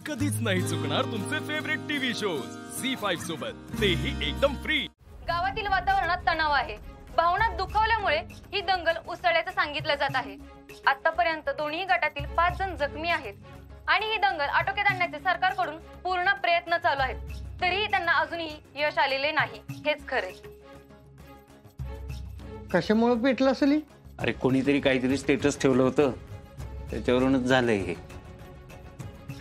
कधीच नाही चुकणार तुमचे फेवरेट टीव्ही शोज झी5 सोबत, तेही एकदम फ्री। गावातील वातावरणात तणाव आहे। भावना दुखावल्यामुळे ही दंगल उसळल्याचं सांगितलं जात आहे। आतापर्यंत दोन्ही गटातील 5 जण जखमी आहेत आणि ही दंगल आटोक्यात आणण्याचे सरकारकडून पूर्ण प्रयत्न चालू आहेत, तरीही त्यांना अजूनही यश आलेले नाही, हेच खरे। कशामुळे पेटलं असेल? अरे कोणीतरी काहीतरी स्टेटस ठेवलं होतं, त्याच्यावरूनच झालंय हे।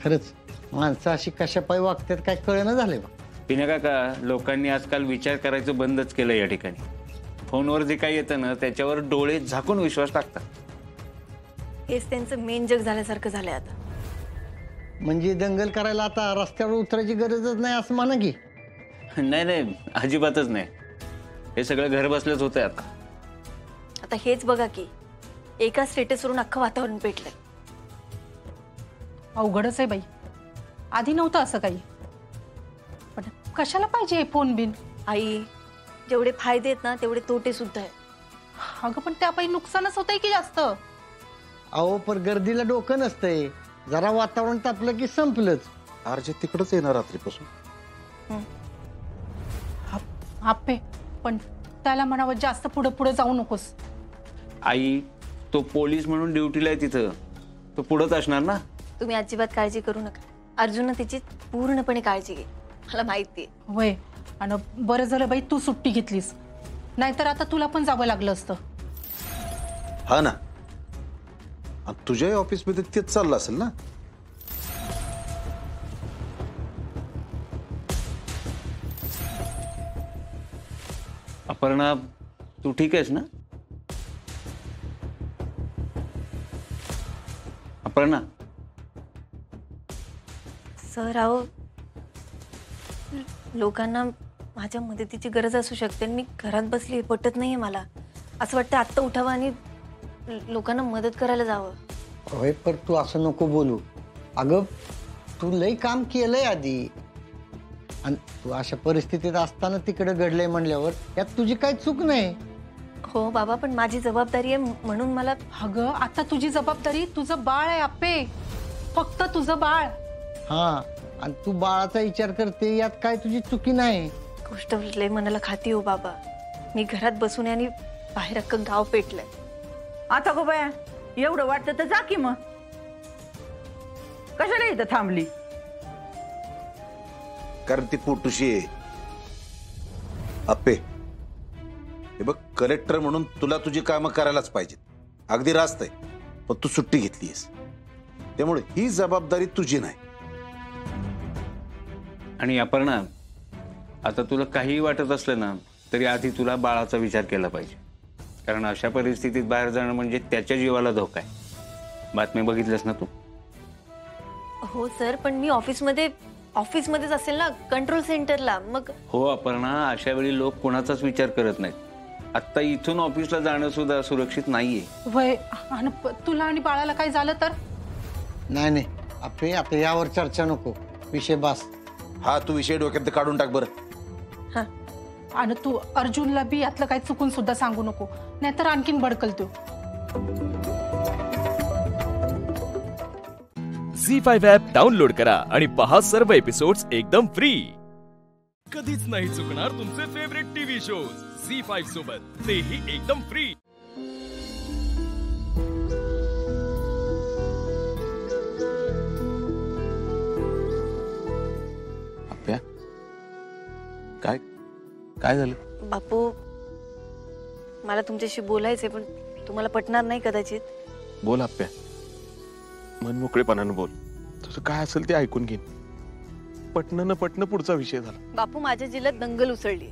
खरंच माणसं अशी कशा पायी वागतात काय कळेना झालंय बा। पिण्या काका, लोकांनी आजकाल विचार करायचं बंदच केलं या ठिकाणी। फोनवर जे काही येतं ना त्याच्यावर डोळे झाकून विश्वास टाकतात। हेच त्यांचं मेन जग झाल्यासारखं झालंय आता। म्हणजे दंगल करायला आता रस्त्यावर उतरायची गरजच नाही असं म्हणा की? नाही नाही, अजिबातच नाही। हे सगळं घर बसल्याच होतंय आता। आता हेच बघा की एका स्टेटसवरून अख्खं वातावरण पेटलंय। अवघडच आहे बाई, आधी नव्हतं असं काही, पण कशाला पाहिजे फोन बिन? आई, जेवढे फायदे आहेत ना तेवढे तोटे सुद्धा आहेत। अगं पण त्यापायी नुकसानच होतंय की जास्त? अहो पण गर्दीला डोकं नसतंय, जरा वातावरण तापलं की संपलंच। आरजे तिकडच येणार रात्रीपासून। आप्पे, पण त्याला म्हणावं जास्त पुढे पुढे जाऊ नकोस। आई, तो पोलीस म्हणून ड्युटीला आहे तिथं, तो पुढंच असणार ना। तुम्ही अजिबात काळजी करू नका, अर्जुननं तिची पूर्णपणे काळजी घे, मला माहिती आहे। वय, आणि बरं झालं बाई तू सुट्टी घेतलीस, नाहीतर आता तुला पण जावं लागलं असतं। हा ना, तुझ्याही ऑफिसमध्ये तेच चाललं असेल ना? अपर्णा, तू ठीक आहेस ना? अपर्णा, सर अहो, लोकांना माझ्या मदतीची गरज असू शकते, मी घरात बसली, पटत नाहीये मला। असं वाटतं आत्ता उठावं आणि लोकांना मदत करायला जावं। होय, पण तू असं नको बोलू। अगं तू लई काम केलंय आधी, आणि तू अशा परिस्थितीत असताना तिकडे घडलंय म्हणल्यावर यात तुझी काही चूक नाही। हो बाबा, पण माझी जबाबदारी आहे म्हणून मला। अगं आता तुझी जबाबदारी तुझं बाळ आहे आप्पे, फक्त तुझं बाळ। हा, आणि तू बाळाचा विचार करते यात काय तुझी चुकी नाही। गोष्ट लय मनाला खाती हो बाबा, मी घरात बसून आणि बाहेर अख्खं गाव पेटलंय। आता गो बाया, एवढं वाटतं तर जा की मग, कशाला इथं थांबली? कारण ती पोटुशी आहे। अप्पे, हे बघ, कलेक्टर म्हणून तुला तुझी कामं करायलाच पाहिजेत, अगदी रास्त आहे, पण तू सुट्टी घेतलीस त्यामुळे ही जबाबदारी तुझी नाही। आणि अपर्णा, आता तुला काही वाटत असलं ना तरी आधी तुला बाळाचा विचार केला पाहिजे, कारण अशा परिस्थितीत बाहेर जाणं म्हणजे त्याच्या जीवाला धोका आहे। बातमी बघितल्यास ना तू? हो सर, पण मी ऑफिसमध्येच असेल ना, कंट्रोल सेंटरला। मग हो अपर्णा, अशा वेळी लोक कोणाचाच विचार करत नाहीत। आता इथून ऑफिसला जाणं सुद्धा सुरक्षित नाहीये। वय, आणि तुला आणि बाळाला काय झालं तर? नाही नाही आपे, आता यावर चर्चा नको, विषय बास। हा, तू विषय डोक्यात काढून टाक बरं। हा, आणि तू अर्जुनला बी यातलं काही चुकून सुद्धा सांगू नको, नाहीतर आणखीन भडकल तो। झी5 ॲप डाउनलोड करा आणि पहा सर्व एपिसोड्स एकदम फ्री। कधीच नाही चुकणार तुमचे फेवरेट टीव्ही शोज झी5 सोबत, तेही एकदम फ्री। अप्प्या, काय काय झालं? बापू, मला तुमच्याशी बोलायचंय, पण तुम्हाला पटणार नाही कदाचित। बोल अप्प्या, मन मोकळेपणानं बोल, तुझं काय असेल ते ऐकून घेईन। पटणं न पटणं पुढचा विषय झाला। बापू, माझ्या जिल्ह्यात दंगल उसळली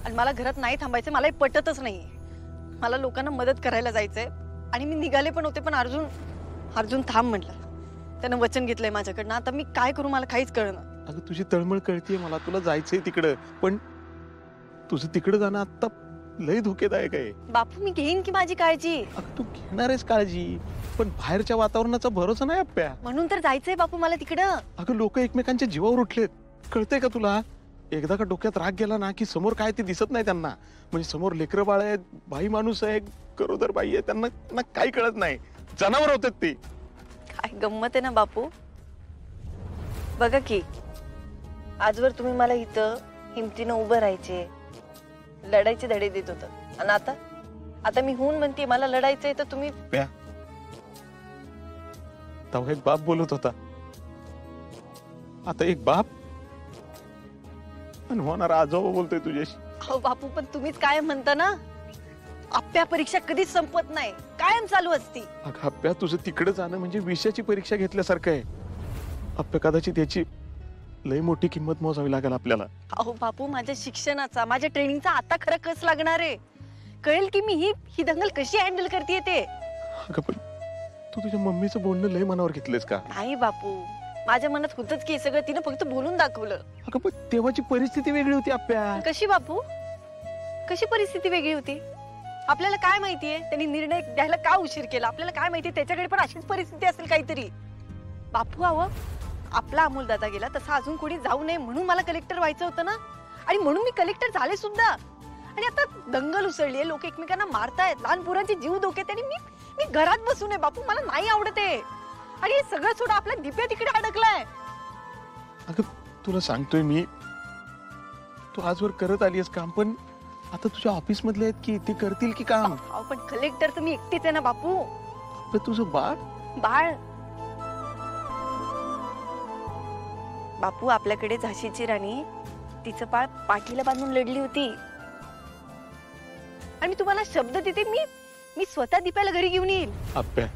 आणि मला घरात नाही थांबायचं, मला पटतच नाहीये। मला लोकांना मदत करायला जायचंय आणि मी निघाले पण होते, पण अर्जुन थांब म्हटलं। त्यानं वचन घेतलंय माझ्याकडनं, आता मी काय करू मला काहीच कळेना। अगं तुझी तळमळ कळतीये मला, तुला जायचंय तिकडं, पण तुझं तिकडं जाणं आता लय धोकेदायक आहे। बापू, मी घेईन की माझी काळजी। अगं तू घेणार आहेस काळजी, पण बाहेरच्या वातावरणाचा भरोसा नाही अप्प्या। म्हणून तर जायचंय बापू मला तिकडं। अगं लोक एकमेकांच्या जीवावर उठलेत, कळतंय का तुला? एकदा का डोक्यात राग गेला ना की समोर काय ते दिसत नाही त्यांना। म्हणजे समोर लेकरं बाळ आहेत, बाई माणूस आहे, गरोदर बाई आहे, त्यांना काही कळत नाही, जनावर होतात ते। काय गंमत आहे ना बापू, बघा की आजवर तुम्ही मला इथं हिमतीनं उभं राहायचे, लढायचे धडे देत होत, आणि आता मी होऊन म्हणते मला लढायचंय तर तुम्ही तेव्हा एक बाप बोलत होता, आता एक बाप आणि होणार आजोबा बोलतोय तुझ्याशी. अहो बापू, पण तुम्हीच काय म्हणता ना, आप्या परीक्षा कधीच संपत नाही, कायम चालू असती. अगं आप्या, तुझं तिकडे जाणं म्हणजे विषयाची परीक्षा घेतल्यासारखं आहे. आप्या, कदाचित याची लय मोठी किंमत मोजावी लागेल आपल्याला. अहो बापू, माझ्या शिक्षणाचा, माझ्या ट्रेनिंगचा आता खरं कस लागणार आहे, कळेल की मी ही दंगल कशी हँडल करते ते. अगं पण तू तुझ्या मम्मीचं बोलणं लय मनावर घेतलंस का? नाही बापू, माझ्या मनात होतच की सगळं, तिने फक्त बोलून दाखवलं. अगं पण तेव्हाची परिस्थिती वेगळी होती आप्या. कशी बापू, कशी परिस्थिती वेगळी होती? आपल्याला काय माहितीये त्यांनी निर्णय द्यायला का उशीर केला, आपल्याला काय माहितीये त्याच्याकडे पण अशीच परिस्थिती असेल काहीतरी. बापू, आपला अमोल दादा गेला तसा अजून कोणी जाऊ नये म्हणून मला कलेक्टर व्हायचं होतं ना, आणि म्हणून मी कलेक्टर झाले सुद्धा. आणि आता दंगल उसळली, लोक एकमेकांना मारतायत, लहान पोरांचे जीव धोक्यात, आणि मी घरात बसू नये बापू, मला नाही आवडत आहे. आणि हे सगळं सोडा, आपला दिप्या तिकडे अडकलाय. अगं तुला सांगतोय मी, तू आजवर करत आलीस काम, पण आता तुझ्या ऑफिस मधले आहेत की ते करतील की काम? पण कलेक्टर तर मी एकटीच आहे ना बापू. तुझं बाळ बापू, आपल्याकडे झाशीची राणी तिचं बाळ पाठीला बांधून लढली होती, आणि मी तुम्हाला शब्द देते, मी स्वतः दीपाला घरी घेऊन येईल. आप्या,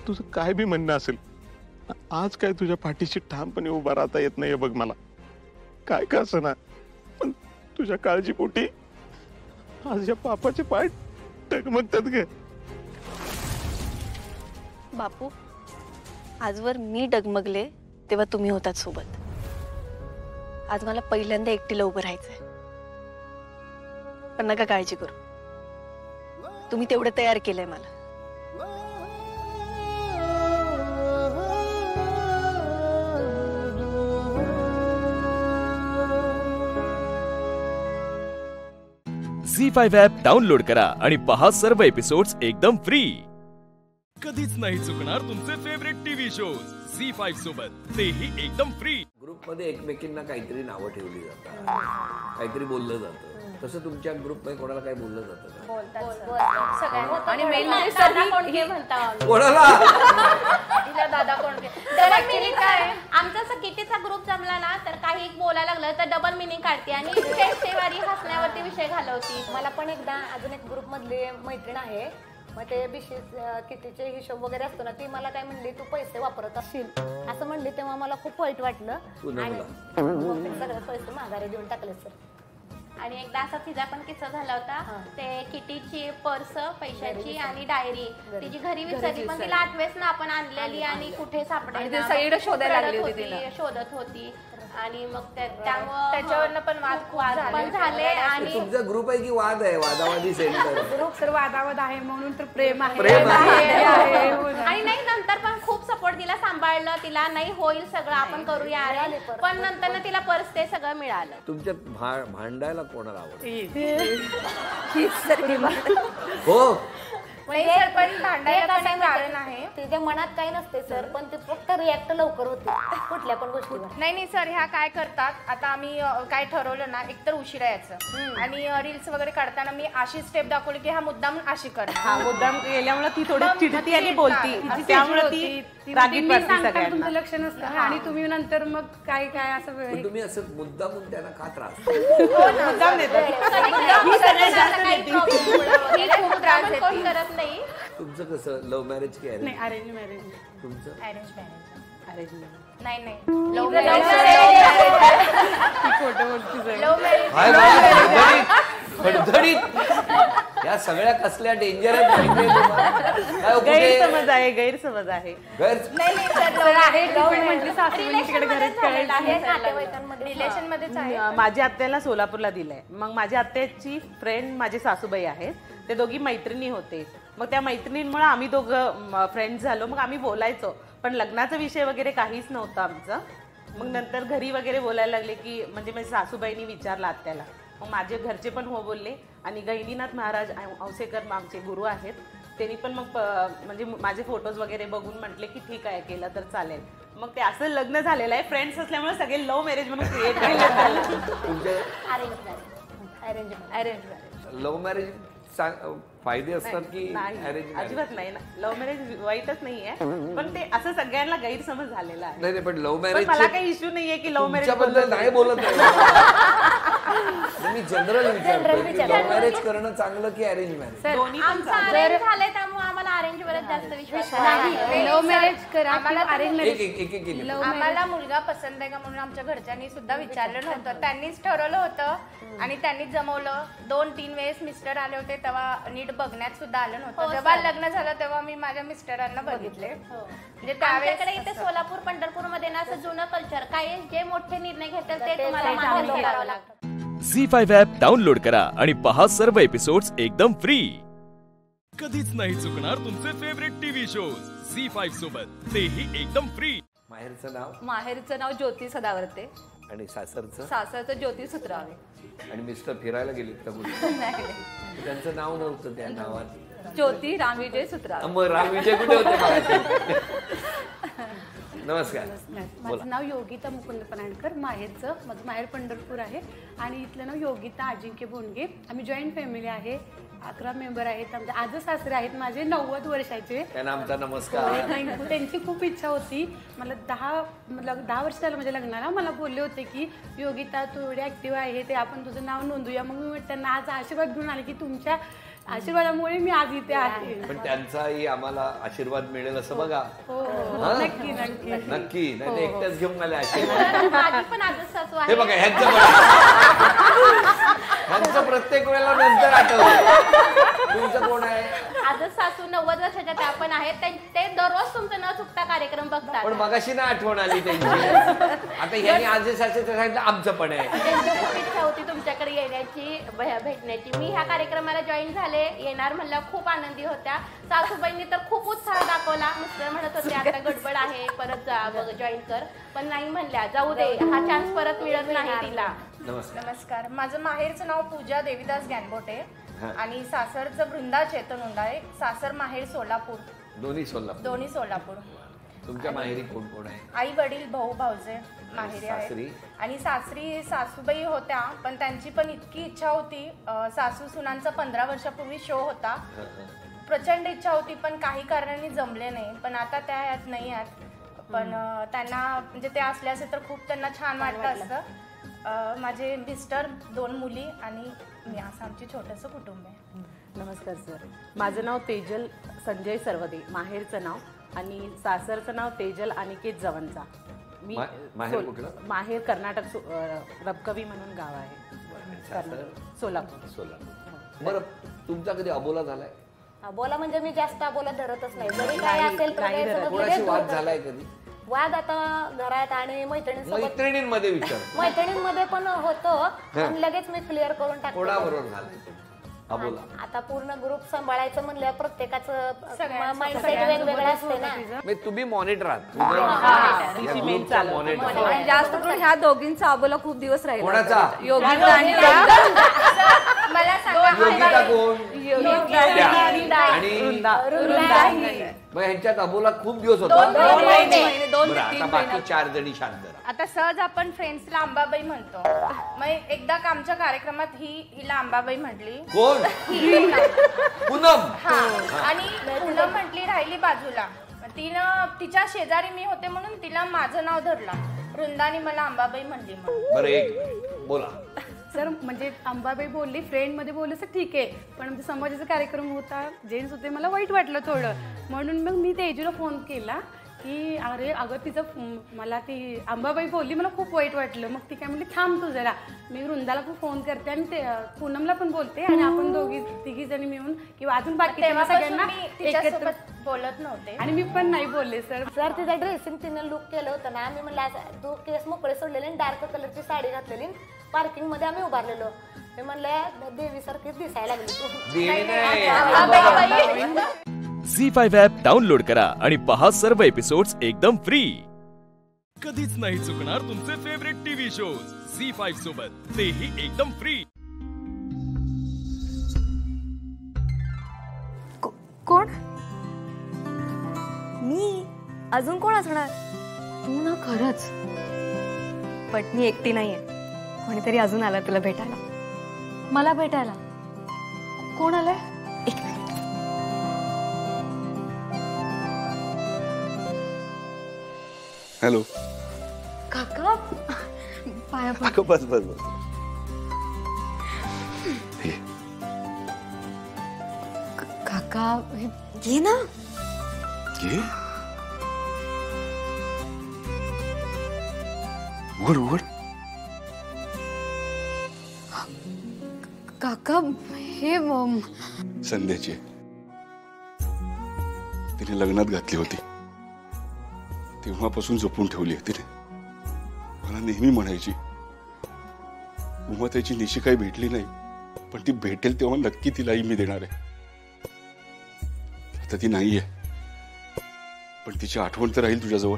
तुझं काय बी म्हणणं असेल, आज काय तुझ्या पाठीशी ठामपणे उभा राहता येत नाहीये बघ मला, काय का असं ना, पण तुझ्या काळजीपोटी आज या पापाचे पाय टगमगतात ग. बापू, आजवर मी डगमगले तेव्हा तुम्ही होतात सोबत. आज मला पहिल्यांदा एकटीला उभं राहायचंय, पण नका काळजी करू, तुम्ही तेवढं तयार केलंय मला. झी5 ॲप डाउनलोड करा आणि पहा सर्व एपिसोड्स एकदम फ्री. कधीच नाही चुकणार तुमचे फेवरेट टीव्ही शोज झी5 सोबत, तेही एकदम फ्री. ग्रुपमध्ये एकमेकींना काहीतरी नावं ठेवली जातात, काहीतरी बोललं जातं. तसं तुमच्या ग्रुपमध्ये कोणाला काही बोललं जातं का? आणि मेन म्हणजे दादा कोणके म्हणता कोणाला तिला दादा कोणके. डबल मिनिंग काय, आमचा असं कितीचा ग्रुप जमला ना तर काही बोलायला लागलं तर डबल मिनिंग काढते आणि फेस्टेवारी हसण्यावरती विषय घालवती. मला पण एकदा अजून एक ग्रुप मधली मैत्रीण आहे, मग ते बिशीस कितीचे हिशोब वगैरे असतो ना, ती मला काय म्हणली, तू पैसे वापरत असशील असं म्हणली, तेव्हा मला खूप वाईट वाटलं आणि सगळे पैसे माघारी देऊन टाकले सर. आणि एकदा असा तिचा पण किस्सा झाला होता, ते किटीची पर्स पैशाची आणि डायरी तिची घरी विसरली, पण तिला आठवेच ना आपण आणलेली आणि कुठे सापडायची, सगळीकडे शोधायला लागली होती, शोधत होती. आणि मग त्याच्यावरनं पण वाद पण झाले. आणि तुमचा ग्रुप आहे की वाद आहे, वादावादी सेंटर ग्रुप तर वादावाद आहे म्हणून तर प्रेम आहे. आणि नाही, नंतर पण खूप सपोर्ट दिला, सांभाळलं तिला, नाही होईल सगळं आपण करूया, पण नंतर ना तिला पर्स ते सगळं मिळालं. तुमच्यात भांडायला कोणाला आवडतं? हो, पण भांडायला कारण आहे, तिच्या मनात काही नसते सर, पण ते फक्त रिॲक्ट लवकर होते कुठल्या पण गोष्टीवर. नाही सर, ह्या काय करतात, आता आम्ही काय ठरवलं ना, एकतर उशिरा यायचं आणि रील्स वगैरे काढताना मी अशी स्टेप दाखवली की हा मुद्दाम अशी करणार, मुद्दाम केल्यामुळे ती थोडी चिडती आणि बोलती, त्यामुळे ती रागीट वाटते सगळ्यांना. तुमचं लक्ष नसतं आणि तुम्ही नंतर मग काय असं तुम्ही असं मुद्दामून त्यांना का त्रास मुद्दाम देतात. कोण करत नाही. तुमचं कसं लव्ह मॅरेज की नाही, अरेंज मॅरेज. तुमचं अरेंज मॅरेज. अरे नाही लव्ह मॅरेज. या सगळ्या कसल्या डेंजर आहेत. गैरसमज आहे. रिलेशन मध्येच आहे. माझ्या आत्याला सोलापूरला दिलंय, मग माझ्या आत्याची फ्रेंड माझे सासूबाई आहेत, ते दोघी मैत्रिणी होते. मग त्या मैत्रिणींमुळे आम्ही दोघं फ्रेंड्स झालो, मग आम्ही बोलायचो, पण लग्नाचा विषय वगैरे काहीच नव्हता आमचं. मग नंतर घरी वगैरे बोलायला लागले की, म्हणजे माझ्या सासूबाईंनी विचारलं आत्याला, मग माझे घरचे पण हो बोलले. आणि गहिनीनाथ महाराज औसेकर आमचे गुरु आहेत, त्यांनी पण मग म्हणजे माझे फोटोज वगैरे बघून म्हटले की ठीक आहे, केलं तर चालेल. मग ते असं लग्न झालेलं आहे, फ्रेंड्स असल्यामुळे सगळे लव्ह मॅरेज म्हणून क्रिएट केलं. लव्ह मॅरेज फायदे असतात की नाही, अजिबात नाही ना. लव्ह मॅरेज वाईटच नाहीये, पण ते असं सगळ्यांना गैरसमज झालेला आहे. नाही, पण लव्ह मॅरेज मला काही इश्यू नाहीये की लव्ह मॅरेज बद्दल नाही बोलत मी जनरल विचारतो की लव्ह मॅरेज करणं चांगलं की अरेंज मॅरेज. दोन्ही आमचं अरेंज झालंय त्यामुळे आम्हाला अरेंज वरच जास्त विश्वास आहे. लव्ह मॅरेज करा, आम्हाला अरेंज एक आम्हाला मुलगा पसंत आहे का म्हणून आमच्या घरच्यांनी सुद्धा विचारलं नव्हतं, त्यांनीच ठरवलं होतं आणि त्यांनीच जमवलं. 2-3 वेळेस मिस्टर आले होते तेव्हा नीट बघण्यात सुद्धा आलं नव्हतं. जेव्हा लग्न झालं तेव्हा मी माझ्या मिस्टरांना बघितले. म्हणजे त्यावेळेकडे इथे सोलापूर पंढरपूर मध्ये ना असं जुनं कल्चर काय, जे मोठे निर्णय घेतात ते तुम्हाला मान्य करावं लागतं. झी5 ॲप डाउनलोड करा आणि पहा सर्व एपिसोड्स एकदम फ्री. कधीच नाही चुकणार तुमचे फेवरेट टीव्ही शोज झी5 सोबत, तेही एकदम फ्री. माहेरचं नाव? माहेरचं नाव ज्योती सदावर्ते आणि सासरचं? सासरचं ज्योती सुत्रावे. आणि मिस्टर फिरायला गेलेत का कुठे? त्यांचं नाव नव्हतं त्या नावात? ज्योती रामविजय सुत्रावे. मग रामविजय कुठे होते? नमस्कार. माझं नाव योगिता मुकुंद परांडकर. माझं माहेर पंढरपूर आहे आणि इथलं नाव योगिता अजिंक्य बोंडगे. आम्ही जॉईंट फॅमिली आहे, 11 मेंबर आहेत. आमचे आजच सासरे आहेत माझे 90 वर्षाचे. त्यांना आमचा नमस्कार. त्यांची खूप इच्छा होती. मला 10 वर्ष झालं माझ्या लग्नाला. मला बोलले होते की योगिता तू एवढी ऍक्टिव्ह आहे ते आपण तुझं नाव नोंदूया. मग मी त्यांना आज आशीर्वाद घेऊन आले की तुमच्या आशीर्वादामुळे मी आज इथे आहे. पण त्यांचाही आम्हाला आशीर्वाद मिळेल असं बघा. नक्की नक्की नक्की. नाही एकट्याच घेऊन आले आशीर्वाद. माझी पण आजच सासू आहे. हे बघा ह्यांचं प्रत्येक वेळेला नंतर आठवलं. तुमचं कोण आहे? आजच सासू 90 वर्षाच्या त्या पण आहेत. ते दररोज तुमचं न चुकता कार्यक्रम बघतात. पण मगाशी ना आठवण आली त्यांची. आता ह्यांनी आज सांगितलं आमचं पण आहे. त्यांची खूप इच्छा होती तुमच्याकडे येण्याची, भेटण्याची. मी ह्या कार्यक्रमाला जॉईन झाले, येणार म्हणल्या खूप आनंदी होत्या. सासूबाईंनी तर खूप उत्साह दाखवला. मिस्टर म्हणत होते आता गडबड आहे, परत जॉईन कर, पण नाही म्हणल्या जाऊ दे, हा चान्स परत मिळत नाही तिला. नमस्कार. माझं माहेरचं नाव पूजा देवीदास गॅनबोटे आणि सासरचं वृंदा चेतन उंडाळे. सासर माहेर सोलापूर. दोन्ही सोलापूर. तुमच्या माहेरी कोण कोण आहे? आई वडील भाऊ भाऊजे माहेरी आहेत आणि सासरी सासूबाई होत्या, पण त्यांची पण इतकी इच्छा होती. सासू सुनांचा 15 वर्षापूर्वी शो होता. प्रचंड इच्छा होती पण काही कारणांनी जमले नाही. पण आता त्या यात नाही आहेत. पण त्यांना म्हणजे ते असले असे तर खूप त्यांना छान वाटलं असतं. माझे मिस्टर, 2 मुली आणि मी, असं आमची छोटंसं कुटुंब आहे. नमस्कार सर. माझं नाव तेजल संजय सरवदे. माहेरचं नाव आणि सासरचं नाव तेजल अनिकेत जवंचा. मी माहेर कर्नाटक रबकवी म्हणून गाव आहे. सोलापूर. बरं, तुमचा कधी अबोला झालाय? अबोला म्हणजे मी जास्त अबोला धरतच नाही. जरी काय असेल कोणाशी वाद झालाय कधी? वाद आता घरात आणि मैत्रिणींमध्ये विचार. मैत्रिणींमध्ये पण होतो, पण लगेच मी क्लिअर करून टाकतो. कोणाबरोबर झालं अबोला? आता पूर्ण ग्रुप सांभाळायचं म्हणलं प्रत्येकाचं माइंडसेट वेगवेगळं असते ना. तुम्ही मॉनिटर आहात. जास्त करून ह्या दोघींचा अबोला खूप दिवस राहिला. कोणाचा? योगिता आणि मला सांगा योगिता कोण? आणि मग ह्यांच्यात अबोला खूप दिवस होता. 2 महिने. आता बाकी 4 जणी शांत. आता सहज आपण फ्रेंड्सला अंबाबाई म्हणतो. मग एकदा आमच्या कार्यक्रमात हिला अंबाबाई म्हटली. कोण? पूनम. आणि पूनम म्हटली राहिली बाजूला. तिनं तिच्या शेजारी मी होते म्हणून तिला माझं नाव धरला. वृंदानी मला अंबाबाई म्हणली. बरं, एक बोला सर. म्हणजे अंबाबाई बोलली, फ्रेंड मध्ये बोलले तर ठीक आहे, पण आमच्या समाजाचा कार्यक्रम होता, जेंट्स होते, मला वाईट वाटलं थोडं. म्हणून मग मी तेजूला फोन केला की अरे अगं तिचं मला ती अंबाबाई बोलली, मला खूप वाईट वाटलं. मग ती काय म्हणली थांब तू जरा, मी वृंदाला पण फोन करते आणि ते पूनमला पण बोलते आणि आपण तिघी जणी मिळून किंवा अजून बाकी सगळ्यांना एकत्र बोलत नव्हते. आणि मी पण नाही बोलले सर. तिचा ड्रेसिंग तिने लुक केलं होतं ना. आम्ही म्हणलं तू केस मोकळे सोडलेले, डार्क कलरची साडी घातलेली, पार्किंग मध्ये आम्ही उभारलेलो. मी म्हणलं देवी सारखीच दिसायला लागली तू. झी5 ॲप डाउनलोड करा आणि पहा सर्व एपिसोड्स एकदम फ्री. कधीच नाही चुकणार तुमचे फेवरेट टीव्ही शोज झी5 सोबत, तेही एकदम फ्री. कोण? मी? अजून कोण असणार? तू ना खरंच. पण मी एकटी नाहीये, कोणीतरी अजून आला तुला भेटायला. मला भेटायला कोण आलंय? एक मिनिट. हॅलो काका, पाया पड. अगं बस बस बस. काका घे ना. घे. उघड उघड. काका हे संध्याची तिने लग्नात घातली होती, तेव्हापासून जपून ठेवली तिने. मला नेहमी म्हणायची उमाताईची निशी काही भेटली नाही, पण ती भेटेल तेव्हा नक्की तिलाही मी देणार आहे. आता ती नाहीये, पण तिची आठवण तर राहील तुझ्याजवळ.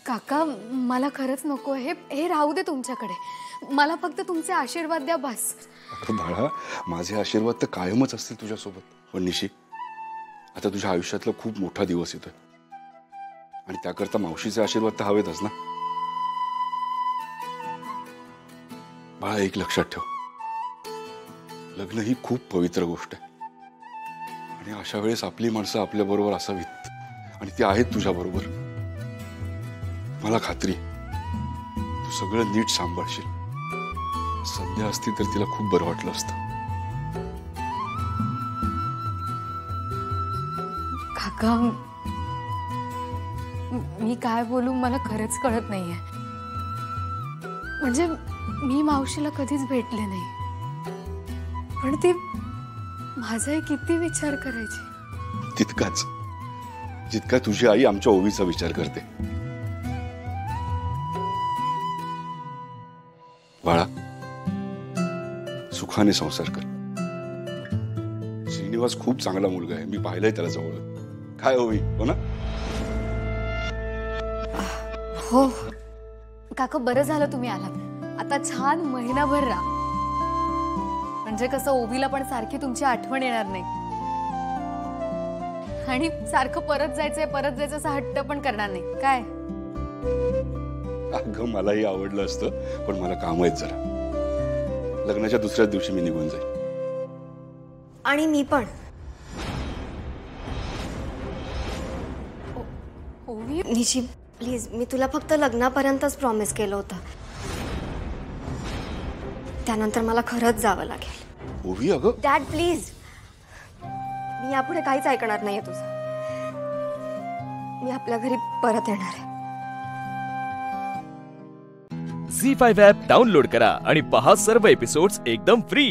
काका मला खरंच नको, हे राहू दे तुमच्याकडे. मला फक्त तुमचे आशीर्वाद द्या बस. अगं बाळा, माझे आशीर्वाद तर कायमच असतील तुझ्यासोबत. पण निशी, आता तुझ्या आयुष्यातला खूप मोठा दिवस येतोय आणि त्याकरता मावशीचे आशीर्वाद तर हवेतच ना. बाळा, एक लक्षात ठेव, लग्न ही खूप पवित्र गोष्ट आहे आणि अशा वेळेस आपली माणसं आपल्या बरोबर असावीत आणि ती आहेत तुझ्या बरोबर. मला खात्री तू सगळं नीट सांभाळशील. संध्या असती तर तिला खूप बरं वाटलं असतं. काका मी काय बोलू मला खरंच कळत नाहीये. म्हणजे मी मावशीला कधीच भेटले नाही, पण ती माझाही किती विचार करायची. तितकाच जितका तुझी आई आमच्या ओवीचा विचार करते. बाळा, सुखाने संसार कर. श्रीनिवास खूप चांगला मुलगा आहे, मी पाहिलंय त्याला जवळ. काय ओवी, हो ना? हो काका, बरं झालं तुम्ही आलात. आता छान महिनाभर राहा, म्हणजे कसं ओवीला पण सारखी तुमची आठवण येणार नाही आणि सारखं परत जायचं असा हट्ट पण करणार नाही. काय? अगं मलाही आवडलं असतं, पण मला काम आहेत जरा. लग्नाच्या दुसऱ्याच दिवशी मी निघून जाईल. आणि मी पण. ओवी निशी प्लीज, मी तुला फक्त लग्नापर्यंतच प्रॉमिस केलं होतं, त्यानंतर मला खरंच जावं लागेल. ओवी अगं. डॅड प्लीज, मी यापुढे काहीच ऐकणार नाहीये तुझं. मी आपल्या घरी परत येणार आहे. झी5 ॲप डाउनलोड करा आणि पहा सर्व एपिसोड्स एकदम फ्री.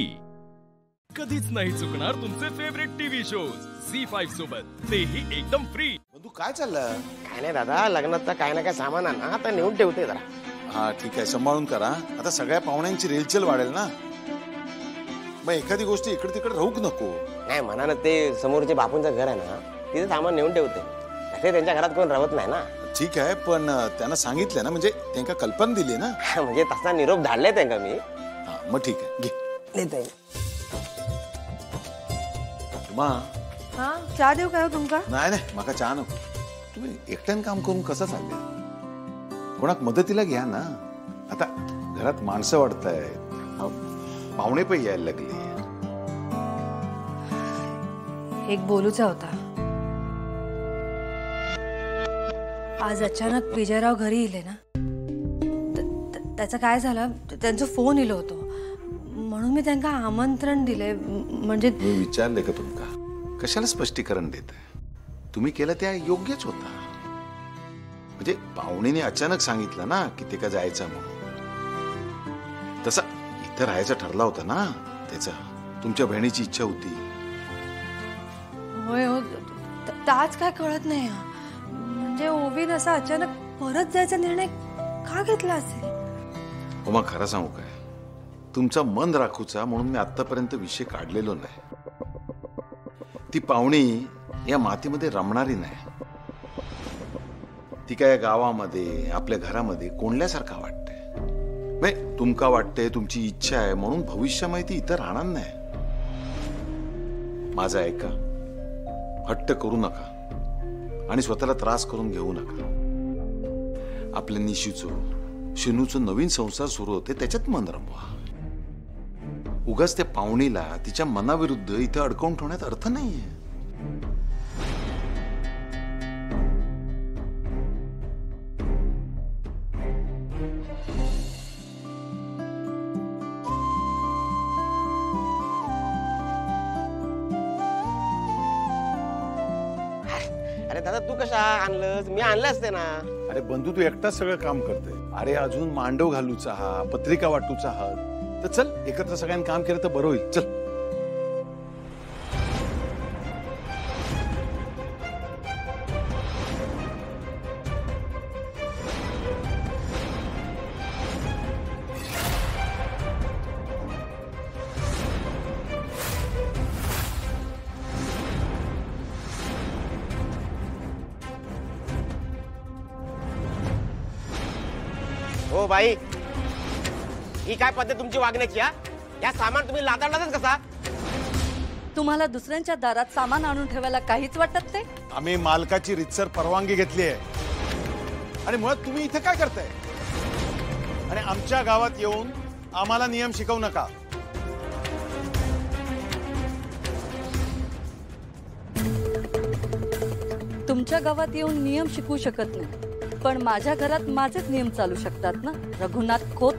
कधीच नाही चुकणार तुमचे फेवरेट टीव्ही शोज झी5 सोबत, तेही एकदम फ्री. तू काय चाललं? काय नाही दादा, लग्नाचा काय ना काय सामान आहे ना, आता नेऊन ठेवते जरा. हा ठीक आहे, सांभाळून करा. आता सगळ्या पाहुण्यांची रेलचेल वाढेल ना, मग एखादी गोष्ट इकडे तिकडे राहूक नको. नाही म्हणा ना, ते समोरचे बापूंचं घर आहे ना, तिथे सामान नेऊन ठेवते. ते त्यांच्या घरात कोण राहत नाही ना. ठीक आहे, पण त्यांना सांगितलं ना, म्हणजे त्यांना कल्पना दिली ना. म्हणजे तसा निरोप धाडले त्यांना मी. मग ठीक आहे, घे. हा, चहा देऊ काय तुमका? नाही नाही, माका चहा नको. तुम्ही एकट्यानं काम करून कसं चालले? कोणाक मदतीला घ्या ना. आता घरात माणसं वाढतायत, पाहुणे पण यायला लागले. एक बोलूचा होता. आज अचानक विजयराव घरी इले ना, त्याचं काय झालं, त्यांचा फोन इलो होतो म्हणून मी त्यांना आमंत्रण दिले. म्हणजे मी विचारले का तुमका, कशाला स्पष्टीकरण देत? तुम्ही केलं त्या योग्यच होता. म्हणजे पाहुणीने अचानक सांगितलं ना की ते का जायचं म्हणून. तसा इथं राहायचं ठरला होता ना त्याचा, तुमच्या बहिणीची इच्छा होती. होय हो, आज काय कळत नाही. म्हणजे ओवीन असा अचानक परत जायचा निर्णय का घेतला असेल? हो, मग खरं सांगू काय, तुमचं मन राखूचा म्हणून मी आतापर्यंत विषय काढलेलो नाही. ती पाहुणी या मातीमध्ये रमणारी नाही. ती काय गावामध्ये आपल्या घरामध्ये कोंडल्यासारखा वाटते. तुमका वाटते, तुमची इच्छा आहे म्हणून भविष्य माहिती इथं राहणार नाही. माझं ऐका, हट्ट करू नका. आणि स्वतःला त्रास करून घेऊ नका. आपल्या निशीचं शिनूचं नवीन संसार सुरू होते, त्याच्यात मन रमवा. उगाच त्या पाहुणीला तिच्या मनाविरुद्ध इथे अडकवून ठेवण्यात अर्थ नाहीये. अरे दादा तू कशा आणलंस? मी आणलं असते ना. अरे बंधू, तू एकटाच सगळं काम करतोय. अरे अजून मांडव घालूचा हा, पत्रिका वाटूचा हा. तर चल, एकत्र सगळ्यांनी काम केलं तर बरं होईल. चल. हो बाई, ही काय पद्धत तुमची वागण्याची? या सामान तुम्ही लादाडलाच कसा? तुम्हाला दुसऱ्यांच्या दारात सामान आणून ठेवायला काहीच वाटत नाही? आम्ही मालकाची रितसर परवानगी घेतली आहे. आणि मुळात तुम्ही इथे काय करताय? आणि आमच्या गावात येऊन आम्हाला नियम शिकवू नका. तुमच्या गावात येऊन नियम शिकवू शकत नाही, पण माझ्या घरात माझेच नियम चालू शकतात ना रघुनाथ खोत.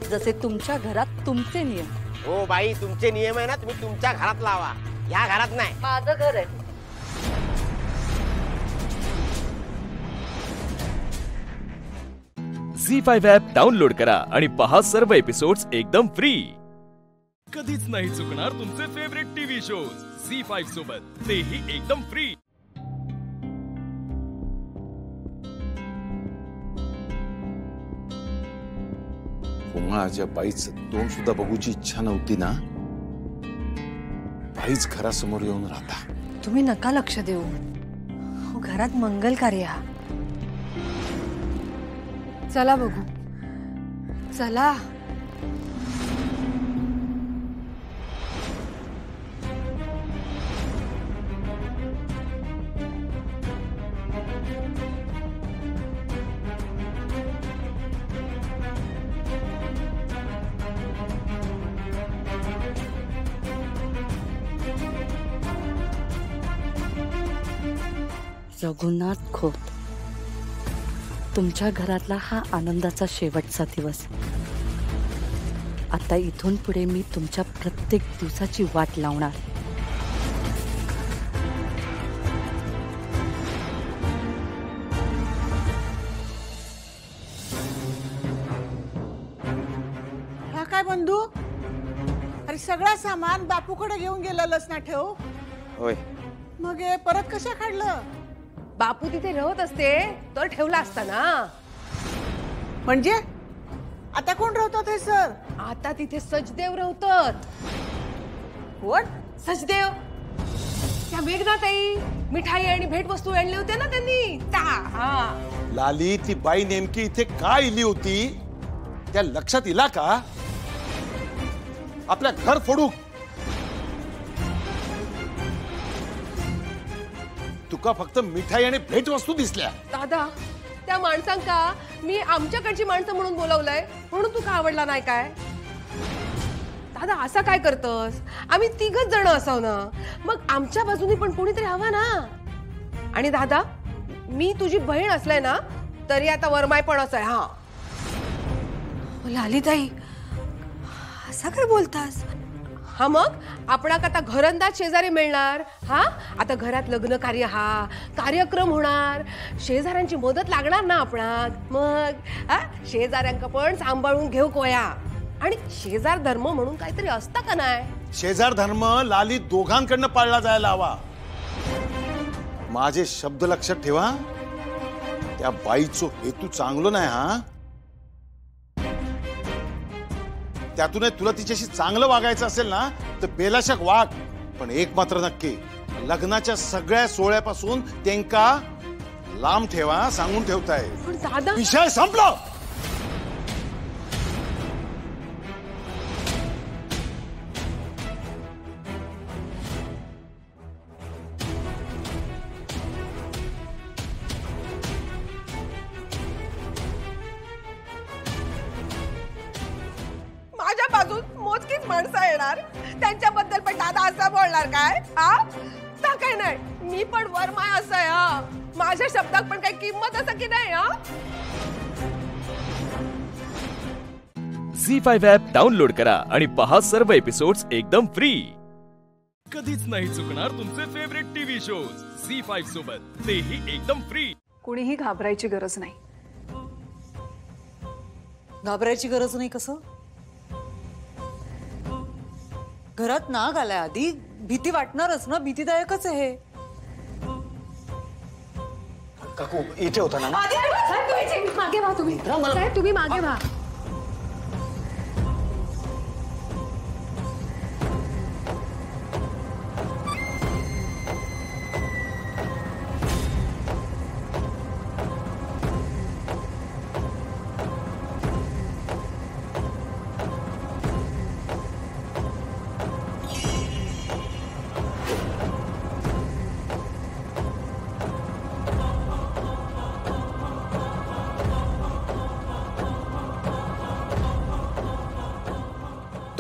जसे तुमच्या घरात तुमचे नियम. हो बाई, तुमचे नियम आहे ना, तुम्ही तुमच्या घरात लावा, या घरात नाही. माझं घर आहे. झी5 ॲप डाउनलोड करा आणि पहा सर्व एपिसोड्स एकदम फ्री. कधीच नाही चुकणार तुमचे फेवरेट टीव्ही शोज झी5 सोबत, तेही एकदम फ्री. माझ्या बाईचं तोंड सुद्धा बघूची इच्छा नव्हती ना. बाईच घरासमोर येऊन राहता. तुम्ही नका लक्ष देऊ. घरात मंगल कार्य. चला बघू. चला. रघुनाथ खोत, तुमच्या घरातला हा आनंदाचा शेवटचा दिवस. आता इथून पुढे मी तुमच्या प्रत्येक दिवसाची वाट लावणार. हा काय बंधू? अरे सगळं सामान बापूकडे घेऊन गेलेलंच ना ठेव. होय. मग हे परत कशा काढलं? बापू तिथे राहत असते तर ठेवला असता ना. म्हणजे आता कोण राहतात हे सर? आता तिथे सचदेव राहतात. कोण? सचदेव. त्या मेघनाताई मिठाई आणि भेटवस्तू आणली होत्या ना त्यांनी. लाली, ती बाई नेमकी इथे का इली होती त्या लक्षात इला का? आपल्या घर फोडू. तुका फक्त मिठाई आणि भेटवस्तू दिसल्या. दादा, त्या माणसांका मी आमच्याकडची माणसं म्हणून बोलवलंय म्हणून तुका आवडला नाही काय? दादा असा काय करतस? आम्ही तिघच जण असाव ना, मग आमच्या बाजूनी पण कोणीतरी हवा ना. आणि दादा, मी तुझी बहीण असलाय ना तरी आता वरमायपणच आहे. हा लालीताई, असं काय बोलतास? हा मग आपणाक आता घरंदाज शेजारी मिळणार. हा आता घरात लग्न कार्य, हा कार्यक्रम होणार, शेजाऱ्यांची मदत लागणार ना आपणाक. मग शेजाऱ्यांका पण सांभाळून घेऊ कोया. आणि शेजार धर्म म्हणून काहीतरी असता का नाही? शेजार धर्म लाली दोघांकडनं पाळला जायला हवा. माझे शब्द लक्षात ठेवा. त्या बाईचो हेतू चांगलो नाही. हा त्यातून तुला तिच्याशी चांगलं वागायचं असेल ना तर बेलाशक वाग. पण एक मात्र नक्की, लग्नाच्या सगळ्या सोहळ्यापासून त्यांका लांब ठेवा सांगून ठेवताय. विषय संपला. माणसं येणार त्यांच्याबद्दल पण दादा असं बोलणार काय? काय नाही, मी पण वरमाय असं आहे. माझ्या शब्दात पण काही किंमत असं की नाही? झी5 ॲप डाउनलोड करा आणि पहा सर्व एपिसोड्स एकदम फ्री. कधीच नाही चुकणार तुमचे फेवरेट टीव्ही शोज झी5 सोबत, तेही एकदम फ्री. कोणीही घाबरायची गरज नाही. घाबरायची गरज नाही कसं? घरात नाग आलाय आधी, भीती वाटणारच ना, भीतीदायकच आहे हे. काकू इथे होता ना? मागे व्हा तुम्ही, साहेब तुम्ही मागे व्हा.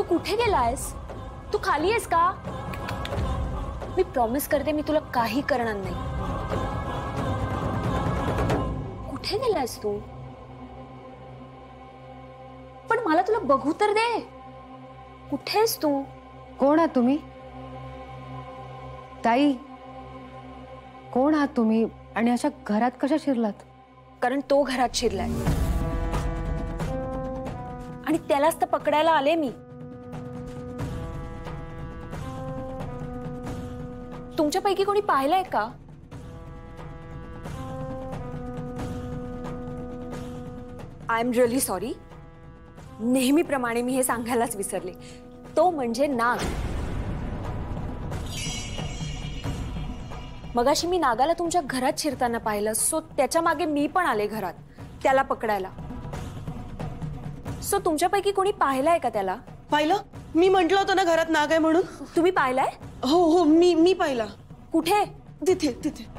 कुठे गेलायस तू? खाली आहेस का? मी प्रॉमिस करते मी तुला काही करणार नाही. कुठे गेलायस तू? पण मला तुला बघू तर दे. कुठेस तू? कोण आहात तुम्ही? ताई, कोण आहात तुम्ही आणि अशा घरात कशा शिरलात? कारण तो घरात शिरलाय आणि त्यालाच तर पकडायला आले मी. तुमच्यापैकी कोणी पाहिलंय का? I am really sorry. नेहमीप्रमाणे मी हे सांगायलाच विसरले. तो म्हणजे नाग. मगाशी मी नागाला तुमच्या घरात शिरताना पाहिलं, सो त्याच्या मागे मी पण आले घरात त्याला पकडायला. सो तुमच्यापैकी कोणी पाहिलंय का त्याला? पाहिलं? मी म्हंटल होतं ना घरात नाग आहे म्हणून. तुम्ही पाहिलंय? हो हो, मी पाहिला. कुठे? तिथे तिथे.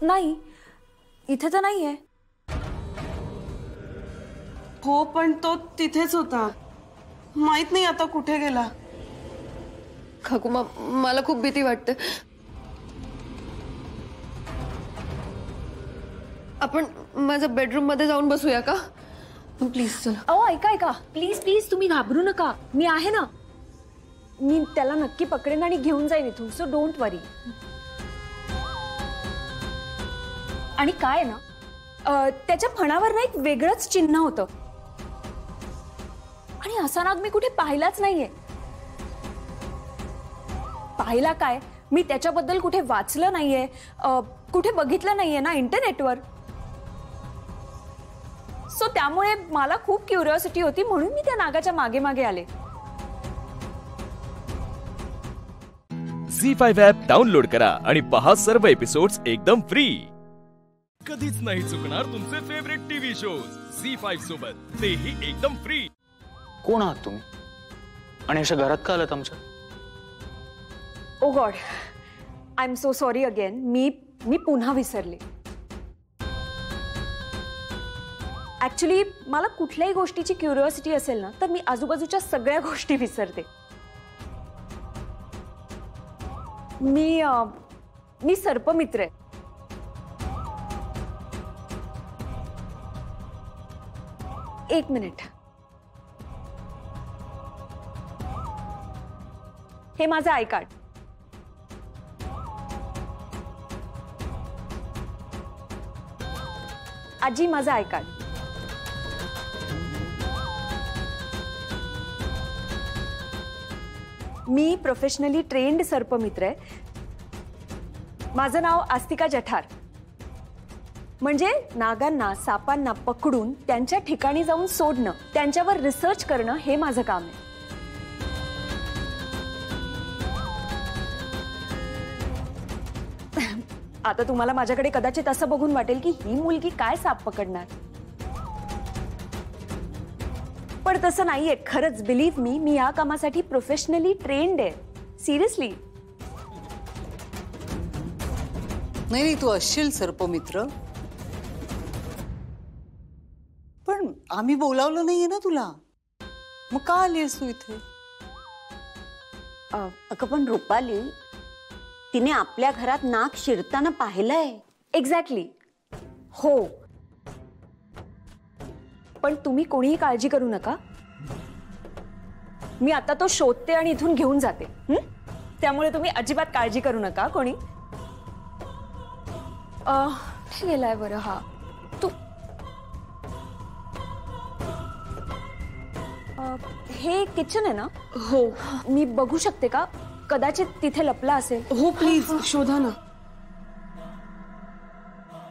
नाही, इथे तर नाहीये. हो पण तो तिथेच होता. माहित नाही आता कुठे गेला. काकू मला खूप भीती वाटते. आपण माझ्या बेडरूम मध्ये जाऊन बसूया का? प्लीज चला. अहो ऐका, प्लीज प्लीज तुम्ही घाबरू नका. मी आहे ना. मी त्याला नक्की पकडेन आणि घेऊन जाईन इथून. सो डोंट वरी. आणि काय ना, त्याच्या फणावर ना एक वेगळंच चिन्ह होतं आणि असा नाग मी कुठे पाहिलाच नाहीये. पाहिला काय, मी त्याच्याबद्दल कुठे वाचलं नाहीये, कुठे बघितलं नाहीये ना इंटरनेटवर. सो त्यामुळे मला खूप क्युरिओसिटी होती म्हणून मी त्या नागाच्या मागे मागे आले. झी5 ॲप डाउनलोड करा आणि पहा सर्व एपिसोड्स एकदम फ्री. कधीच नाही चुकणार तुमचे फेवरेट टीव्ही शोज झी5 सोबत, तेही एकदम फ्री. कोण आहात तुम्ही आणि अशा घरात का आलात आमच्या? Oh god, I am so sorry again. मी पुन्हा विसरले. ऍक्च्युली मला कुठल्याही गोष्टीची क्युरिओसिटी असेल ना तर मी आजूबाजूच्या सगळ्या गोष्टी विसरते. मी सर्पमित्र आहे. एक मिनिट. हे माझं आय कार्ड. आजी माझं आय कार्ड. मी प्रोफेशनली ट्रेन्ड सर्पमित्र आहे. माझं नाव आस्तिका जठार. म्हणजे नागांना सापांना पकडून त्यांच्या ठिकाणी जाऊन सोडणं, त्यांच्यावर रिसर्च करणं हे माझं काम आहे. आता तुम्हाला माझ्याकडे कदाचित असं बघून वाटेल की ही मुलगी काय साप पकडणार, पण तसं नाहीये. खरंच बिलीव्ह मी या कामासाठी प्रोफेशनली ट्रेन्ड आहे. सिरियसली. नाही, तू असशील सर्पमित्र, पण आम्ही बोलावलं नाहीये ना तुला, मग का आलीस तू इथे? अगं पण रुपाली, तिने आपल्या घरात नाक शिरताना पाहिलंय. एक्झॅक्टली. हो, पण तुम्ही कोणीही काळजी करू नका. मी आता तो शोधते आणि इथून घेऊन जाते. त्यामुळे तुम्ही अजिबात काळजी करू नका कोणी. गेलाय बरं. हा तू हे किचन आहे ना? हो. मी बघू शकते का? कदाचित तिथे लपला असेल. हो प्लीज शोधा ना.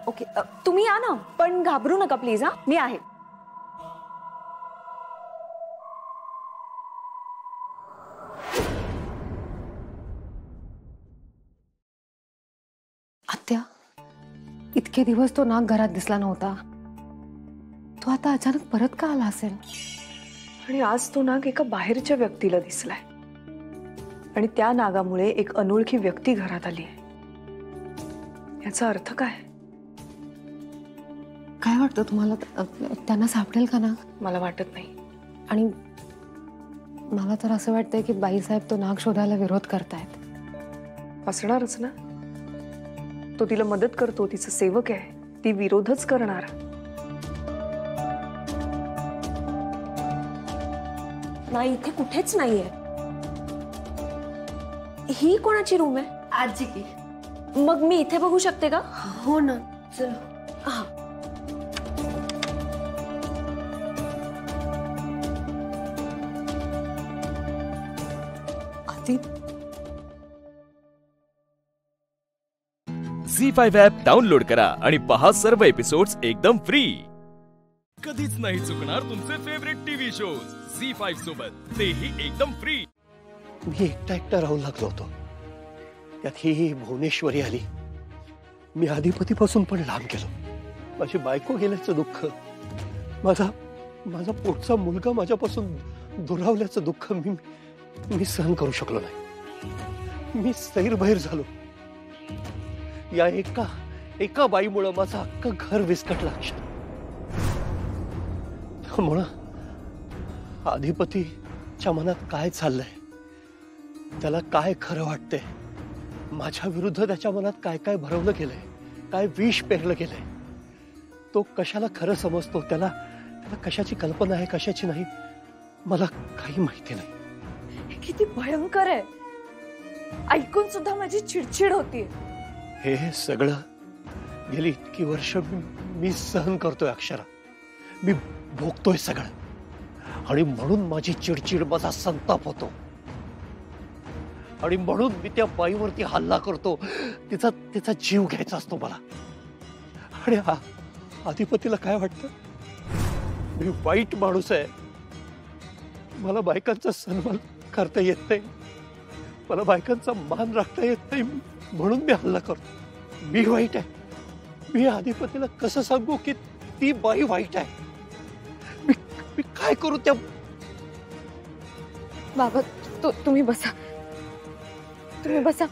ओके, तुम्ही या ना, पण घाबरू नका प्लीज. हा, मी आहे. आत्या, इतके दिवस तो नाग घरात दिसला नव्हता, तो आता अचानक परत का आला असेल? आणि आज तो नाग एका बाहेरच्या व्यक्तीला दिसलाय, आणि त्या नागामुळे एक अनोळखी व्यक्ती घरात आली आहे. याचा अर्थ काय? काय वाटतं तुम्हाला, त्यांना सापडेल का ना? मला वाटत नाही. आणि मला तर असं वाटतंय की बाईसाहेब तो नाग शोधायला विरोध करतायत. असणारच ना. तो तिला मदत करतो, तिचं सेवक आहे, ती विरोधच करणार. नाही, इथे कुठेच नाहीये. ही कोणाची रूम आहे? आजी की. मग मी इथे बघू शकते का? हो ना, चल. हा. आधी झी5 ॲप डाउनलोड करा आणि पहा सर्व एपिसोड्स एकदम फ्री. कधीच नाही चुकणार तुमचे फेवरेट टीव्ही शोज झी5 सोबत, तेही एकदम फ्री. मी एकटा राहू लागलो होतो, त्यात ही भुवनेश्वरी आली. मी आधिपतीपासून पण लांब गेलो. माझी बायको गेल्याचं दुःख, माझा पोटचा मुलगा माझ्यापासून दुरावल्याचं दुःख मी सहन करू शकलो नाही. मी सैरभैर झालो. या एका बाईमुळे माझं अख्खं घर विस्कटलं. त्यामुळं अधिपतीच्या मनात काय चाललंय, त्याला काय खरं वाटतंय, माझ्या विरुद्ध त्याच्या मनात काय काय भरवलं गेलंय, काय विष पेरलं गेलंय, तो कशाला खरं समजतो, त्याला कशाची कल्पना आहे कशाची नाही, मला काही माहिती नाही. किती भयंकर आहे. ऐकून सुद्धा माझी चिडचिड होतीये. हे सगळं गेली इतकी वर्ष मी सहन करतोय अक्षरा. मी भोगतोय सगळं, आणि म्हणून माझी चिडचिड, माझा संताप होतो, आणि म्हणून मी त्या बाईवरती हल्ला करतो. तिचा जीव घ्यायचा असतो मला. आणि अधिपतीला काय वाटतं, मी वाईट माणूस आहे, मला बायकांचा सन्मान करता येत नाही, मला बायकांचा मान राखता येत नाही, म्हणून मी हल्ला करतो. मी वाईट आहे. मी अधिपतीला कसं सांगू की ती बाई वाईट आहे? मी काय करू? त्या बाबा, तुम्ही बसा, तुम्ही बसा.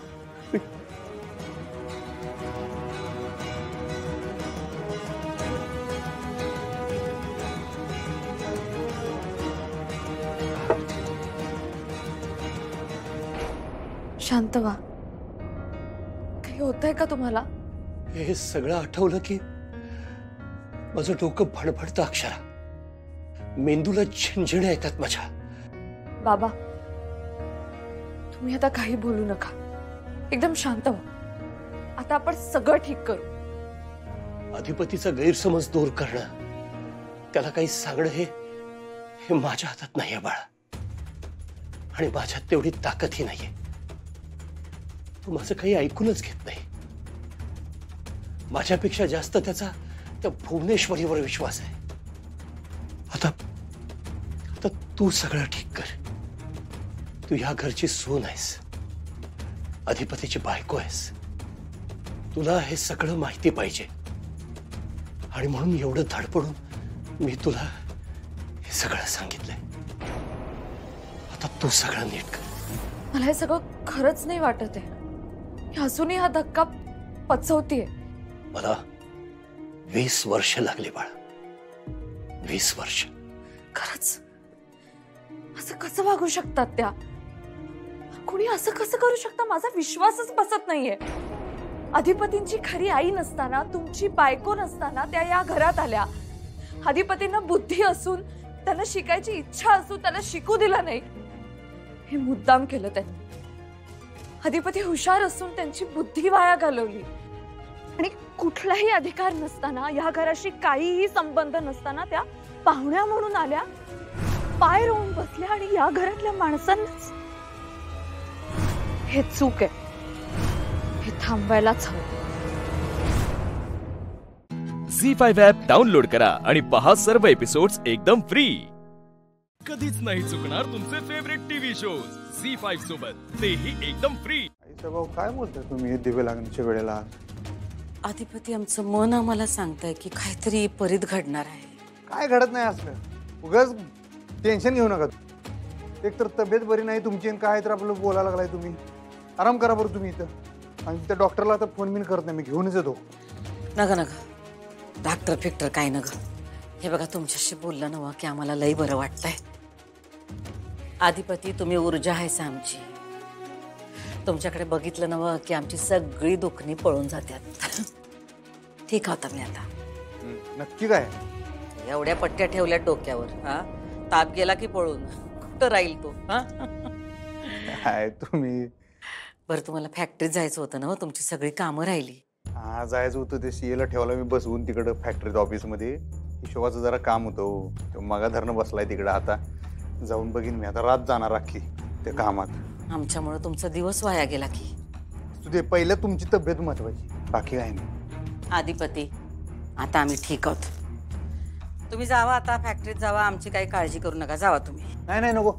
शांत व्हा. काही होतंय का तुम्हाला? हे सगळं आठवलं की माझं डोकं भडभडतं अक्षरा. मेंदूला झिंझिण्या येतात माझ्या. बाबा, तुम्ही आता काही बोलू नका, एकदम शांत व्हा. आता आपण सगळं ठीक करू. अधिपतीचा गैरसमज दूर करणं, त्याला काही सांगणं हे माझ्या हातात नाहीये बाळा, आणि माझ्यात तेवढी ताकदही नाहीये. तो माझं काही ऐकूनच घेत नाही. माझ्यापेक्षा जास्त त्याचा फक्त भुवनेश्वरीवर विश्वास आहे. आता आता तू सगळं ठीक कर. तू ह्या घरची सून आहेस, अधिपतीची बायको आहेस. तुला हे सगळं माहिती पाहिजे आणि म्हणून एवढं धडपडून मी तुला हे सगळं सांगितलंय. आता तू सगळं नीट कर. मला हे सगळं खरंच नाही वाटत आहे. अजूनही हा धक्का पचवतीये. मला 20 वर्ष लागली बाळा. 20 वर्ष. खरंच असं कसं वागू शकतात त्या? कुणी असं कसं करू शकतं? माझा विश्वासच बसत नाहीये. अधिपतींची खरी आई नसताना, तुमची बायको नसताना त्या या घरात आल्या. अधिपतींना बुद्धी असून, त्यांना शिकायची इच्छा असून त्यांना शिकू दिला नाही. हे मुद्दाम केलं त्यांनी. अधिपती हुशार असून त्यांची बुद्धी वाया घालवली. आणि कुठलाही अधिकार नसताना, या घराशी काहीही संबंध नसताना त्या पाहुण्या म्हणून आल्या, पाय रोवून बसल्या आणि या घरातल्या माणसांनाच. हे चूक आहे. हे थांबवायलाच हवं. झी5 ॲप डाउनलोड करा आणि पहा सर्व एपिसोड्स एकदम फ्री. कधीच नाही चुकणार तुमचे फेवरेट टीव्ही शोज झी5 सोबत, तेही एकदम फ्री. भाऊ काय बोलताय तुम्ही दिवे लागण्याच्या वेळेला? अधिपती आमचं मन आम्हाला सांगताय की काहीतरी परित घडणार आहे. काय घडत नाही असलं. उगाच टेन्शन घेऊ नका. एक तर तब्येत बरी नाही तुमची, काय तर आपलं बोलायला लागलाय. तुम्ही आराम करा बरं तुम्ही इथं. आणि त्या डॉक्टरला आता फोन बिन करत नाही, मी घेऊनच येतो. नका नका डॉक्टर फिक्टर काय नका. हे बघा तुमच्याशी बोललं नव्हा की आम्हाला लई बरं वाटतंय. अधिपती तुम्ही ऊर्जा आहेस आमची. तुमच्याकडे बघितलं नव्हा की आमची सगळी दुखणी पळून जातात. ठीक होता मी आता. नक्की काय? एवढ्या पट्ट्या ठेवल्या डोक्यावर, हा ताप गेला की पळून कुठं राहील तो? काय तुम्ही? बरं तुम्हाला फॅक्टरीत जायचं होतं ना, तुमची सगळी कामं राहिली. हा जायचं होतं. ते सीएला ठेवला मी बसवून तिकडं फॅक्टरीत ऑफिसमध्ये. हिशोबाचं जरा काम होतं. मगा धरणं बसलाय तिकडं. आता जाऊन बघीन मी. आता रात जाणार अख्खी त्या कामात. आमच्यामुळे तुमचा दिवस वाया गेला की. तुझे पहिलं तुमची तब्येत महत्वाची, बाकी काय नाही. अधिपती आता आम्ही ठीक आहोत. तुम्ही जावा आता फॅक्टरीत जावा. आमची काही काळजी करू नका. जावा तुम्ही. नाही नाही नको,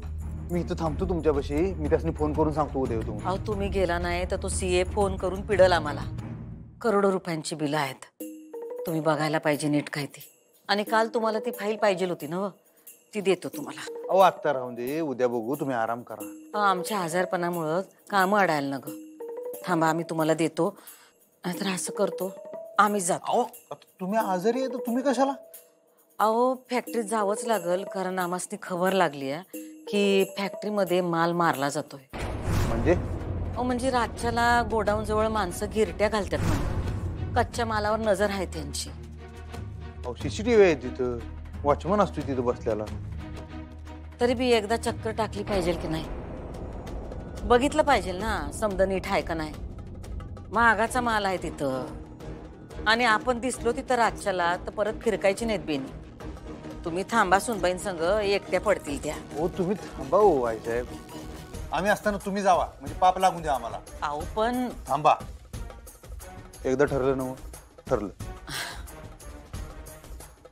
मी इथं थांबतो तुमच्यापाशी. मी त्यासनी फोन करून सांगतो उद्या येतो. अहो तुम्ही गेला नाही तर तो सीए फोन करून पिडल आम्हाला. करोडो रुपयांची बिलं आहेत. तुम्ही बघायला पाहिजे नीट काय ती. आणि काल तुम्हाला ती फाईल पाहिजे होती ना, ती देतो तुम्हाला. अहो आत्ता राहून दे, उद्या बघू. तुम्ही आराम करा. आमच्या आजारपणामुळं कामं अडायला न ग. थांबा आम्ही तुम्हाला देतो. नाहीतर असं करतो आम्ही जातो. तुम्ही आजारी आहे तर तुम्ही कशाला? अहो फॅक्टरीत जावंच लागल, कारण आम्हाला खबर लागली आहे की फॅक्टरीमध्ये माल मारला जातोय. म्हणजे? अहो म्हणजे रातच्याला गोडाऊन जवळ माणसं गिरट्या घालतात म्हणून. कच्च्या मालावर नजर आहे त्यांची. अहो सीसीटीव्ही आहे तिथं. वॉचमन असतो तिथं बसल्याला. तरी बी एकदा चक्कर टाकली पाहिजे की नाही? बघितलं पाहिजे ना समजा नीट आहे का नाही. महागाचा माल आहे तिथं. आणि आपण दिसलो तिथं रातच्याला तर परत फिरकायची नाहीत बेनी. तुम्ही थांबा सुनबाईन संग, एकट्या पडतील त्या. हो तुम्ही थांबा हो आईसाहेब. आम्ही असताना तुम्ही जावा, म्हणजे पाप लागून द्या आम्हाला. अहो पण थांबा. एकदा ठरलं ना, ठरलं.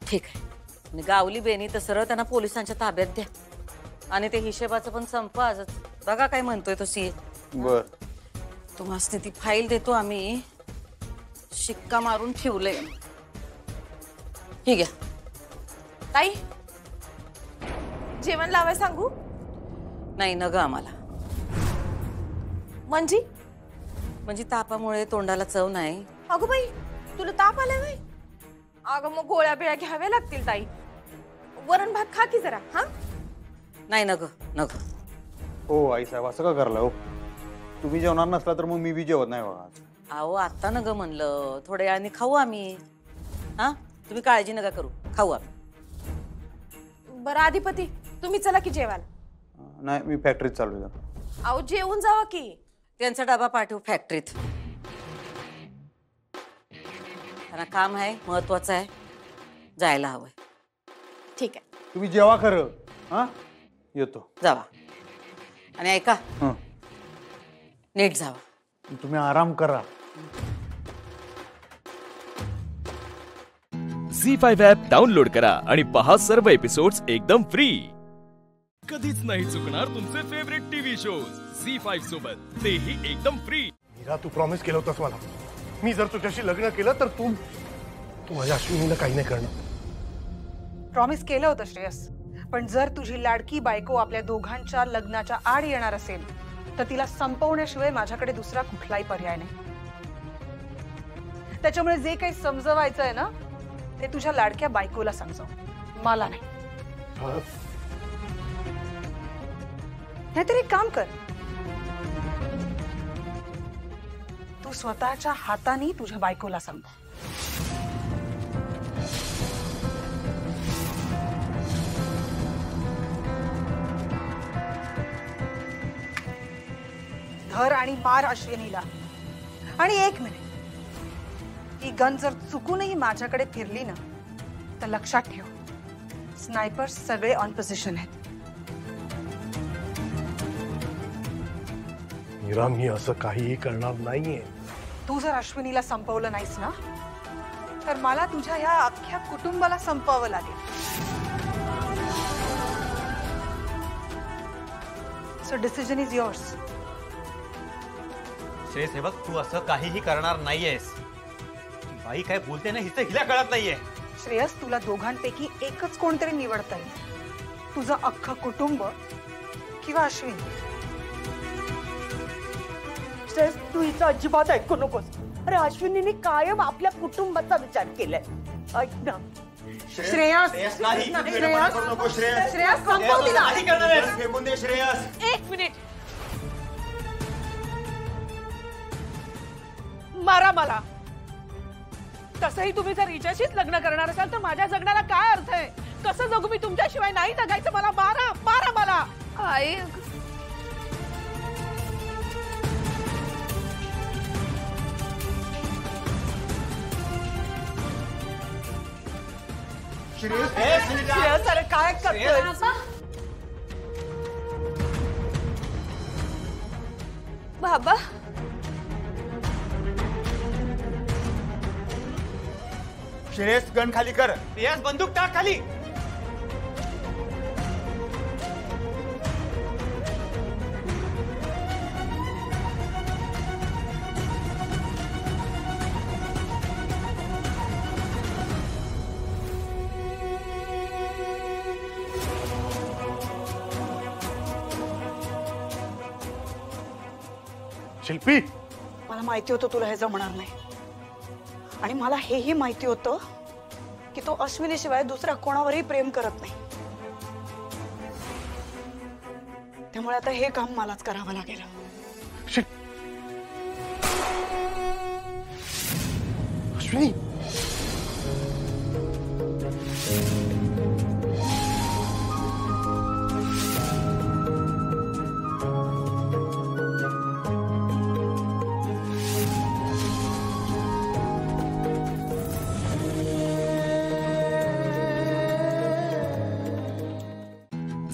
ठीक आहे. गावली बेनी तर सरळ त्यांना पोलिसांच्या ताब्यात द्या. आणि ते हिशेबाचं पण संप आजच. बघा काय म्हणतोय तो सीए. बर तुम्हाला ती फाईल देतो आम्ही. शिक्का मारून ठेवलंय. ठीक आहे ताई, जेवण लावाय सांगू? नाही न ग आम्हाला. म्हणजे तापामुळे तोंडाला चव नाही. अगं बाई तुला ताप आलाय बाई? अगं मग गोळ्या बिळ्या घ्याव्या लागतील ताई. वरण भात खा की जरा. हा नाही न ग न ग. हो आईसाहेब असं का करला हो? तुम्ही जेवणार नसला तर मग मी बी जेवत नाही बघा. अहो आता न ग म्हणलं, थोड्या वेळाने खाऊ आम्ही. हा तुम्ही काळजी नका करू, खाऊ आम्ही. बरं अधिपती तुम्ही चला की जेवायला. नाही मी फॅक्टरीत चालू. अहो जेवून जावा की. त्यांचा डबा पाठवू फॅक्टरीत. त्यांना काम आहे, महत्वाचं आहे, जायला हवंय. ठीक आहे. तुम्ही जेवा खरं. हा येतो. जावा. आणि ऐका नीट जावा. तुम्ही आराम करा. झी5 ॲप डाउनलोड करा आणि पहा सर्व एपिसोड्स एकदम फ्री. कधीच नाही चुकणार तुमचे फेवरेट टीव्ही शोज झी5 सोबत, तेही एकदम फ्री. मीरा, तू प्रॉमिस केलं होतंस मला, मी जर तुझ्याशी लग्न केलं तर तू माझ्या अश्विनीला काही नाही करणार. प्रॉमिस केलं होतं श्रेयस, पण जर तुझी लाडकी बायको आपल्या दोघांच्या लग्नाच्या आड येणार असेल तर तिला संपवण्याशिवाय माझ्याकडे दुसरा कुठलाही पर्याय नाही. त्याच्यामुळे जे काही समजवायचं आहे ना ते तुझ्या लाडक्या बायकोला समजव, मला नाही. नाहीतर एक काम कर, तू स्वतःच्या हाताने तुझ्या बायकोला समजव. धर आणि मार अश्विनीला. आणि एक मिनिट, ही गन जर चुकूनही माझ्याकडे फिरली ना तर लक्षात ठेव, स्नायपर्स सगळे ऑन पोझिशन आहेत. मीरा, मी असं काहीही करणार नाहीये. तू जर अश्विनीला संपवलं नाहीस ना तर मला तुझ्या या अख्ख्या कुटुंबाला संपवावं लागेल. So decision is yours. Shreyas, हे बघ, तू असं काहीही करणार नाहीयेस. बाई काय बोलते ना, हिला कळत नाहीये. श्रेयस, तुला दोघांपैकी एकच कोणतरी निवडता येईल, तुझं अख्खं कुटुंब किंवा अश्विनी. श्रेयस, तू हिचं अजिबात ऐकू नकोस. अरे अश्विनीने कायम आपल्या कुटुंबाचा विचार केलाय. ऐक ना श्रेयस, श्रेयस नाही, श्रेयस, करू नको श्रेयस. श्रेयस, संपव तिला. नाही करणार आहेस. फेकून दे श्रेयस. एक मिनिट, मारा मला. तसंही तुम्ही जर हिच्याशीच लग्न करणार असाल तर माझ्या जगण्याला काय अर्थ आहे? कसं जगू मी तुमच्याशिवाय? नाही जगायचं मला. मारा मारा मला. आई, श्रेयस, अरे काय करतोय? बाबा, श्रेयस, गन खाली कर. श्रेयस, बंदूक टाक खाली. शिल्पी, मला माहिती होतं तुला हे जमणार नाही, आणि मला हेही माहिती होतं की तो अश्विनीशिवाय दुसऱ्या कोणावरही प्रेम करत नाही. त्यामुळे आता हे काम मलाच करावं लागेल. अश्विनी,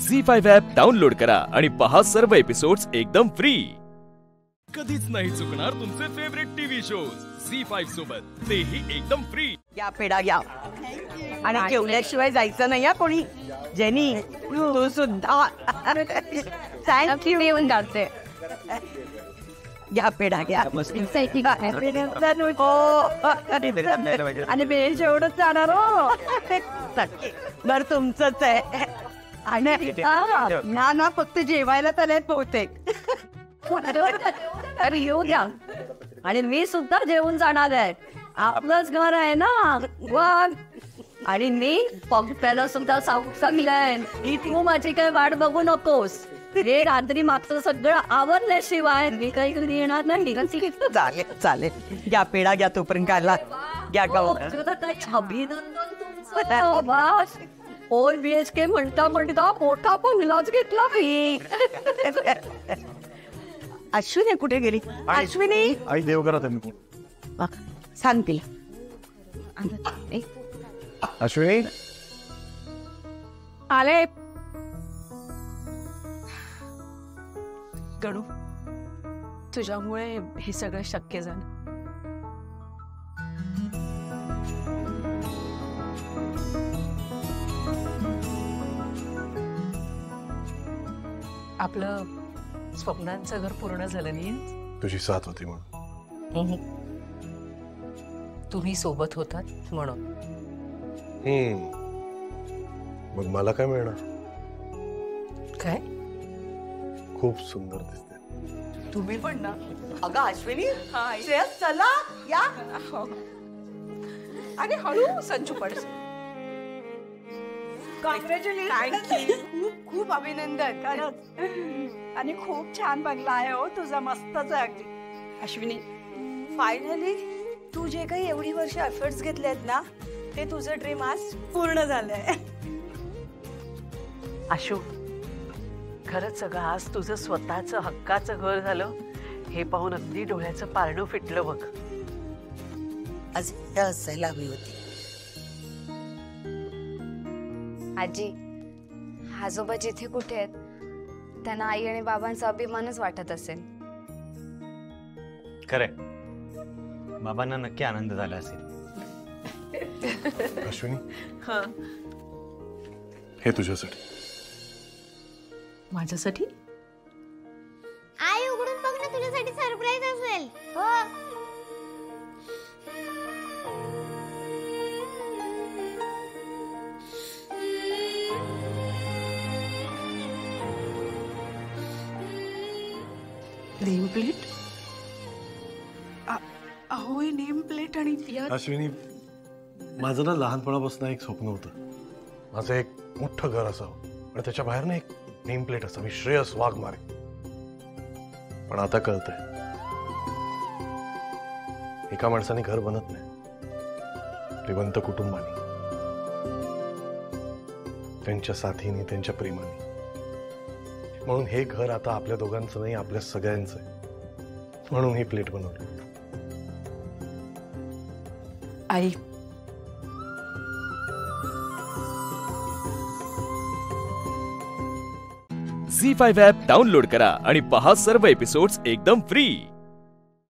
झी5 ॲप डाउनलोड करा आणि पहा सर्व एपिसोड्स एकदम फ्री. कधीच नाही चुकणार तुमचे फेवरेट टीव्ही शोज झी5 सोबत, तेही एकदम फ्री. या पेढा घ्या आणि जेवल्याशिवाय जायचं नाही. कोणी जेनी, तू सुद्धा. थँक्यू. येऊन जाते. घ्या पेढा घ्या. आणि बेल जेवढंच जाणार हो. बर तुमचंच आहे. आणि ना फक्त जेवायला तर बहुतेक. अरे येऊ द्या. आणि मी सुद्धा जेवून जाणार आहे. आपलंच घर आहे ना. आणि मी त्याला सुद्धा सांगितलंय की तू माझी काही वाट बघू नकोस. हे रात्री मात्र सगळं आवरल्याशिवाय मी काही घरी येणार नाही. चालेल चालेल. घ्या पेढा घ्या तोपर्यंत. काढला घ्या. अभिनंदन तुमचं. 4 BHK म्हणता मोठा बंगलाच घेतला मी. अश्विनी कुठे गेली? अश्विनी, आई देवघरात आहे मी. सांग तिला. अश्विनी, आले. गणू, तुझ्यामुळे हे सगळं शक्य झालं. आपलं स्वप्नांचं घर पूर्ण झालं नाही. तुझी साथ होती म्हणून. तुम्ही सोबत होतात म्हणून. मग मला काय मिळणार? काय? खूप सुंदर दिसते. तुम्ही पण ना. अगं अश्विनी, श्रेयस, चला या. आणि हळू संचू पडस. खूप खूप अभिनंदन खरंच. आणि खूप छान बंगला आहे हो तुझा, मस्तच आहे अगदी. अश्विनी, फायनली तू जे काही एवढी वर्ष एफर्ट्स घेतलेत ना, ते तुझं ड्रीम आज पूर्ण झालंय. आशू, खरंच सगळं आज तुझं स्वतःचं हक्काचं घर झालं हे पाहून अगदी डोळ्याचं पारणं फिटलं बघ. आज हे असायला हवी होती. आजी, आजोबा जिथे कुठे आहेत त्यांना आई आणि बाबांचा अभिमानच वाटत असेल. खरे, बाबांना नक्की आनंद झाला असेल. अश्विनी, हे तुझ्यासाठी. माझ्यासाठी? आई उघडून बघ ना, तुझ्यासाठी सरप्राईज असेल. हो. Name plate? अहो, हे नेम प्लेट आणि अश्विनी, माझं ना लहानपणापासून एक स्वप्न होतं. माझं एक मोठं घर असावं आणि त्याच्या बाहेर ना एक नेम प्लेट असावी, श्रेयस वाघमारे. पण आता कळतंय, एका माणसाने घर बनत नाही, श्रीमंत कुटुंबाने, त्यांच्या साथीने, त्यांच्या प्रेमाने. म्हणून हे घर आता आपल्या दोघांचं नाही, आपल्या सगळ्यांचं आहे. म्हणून ही प्लेट बनवली. आई, झी5 ॲप डाउनलोड करा आणि पहा सर्व एपिसोड्स एकदम फ्री.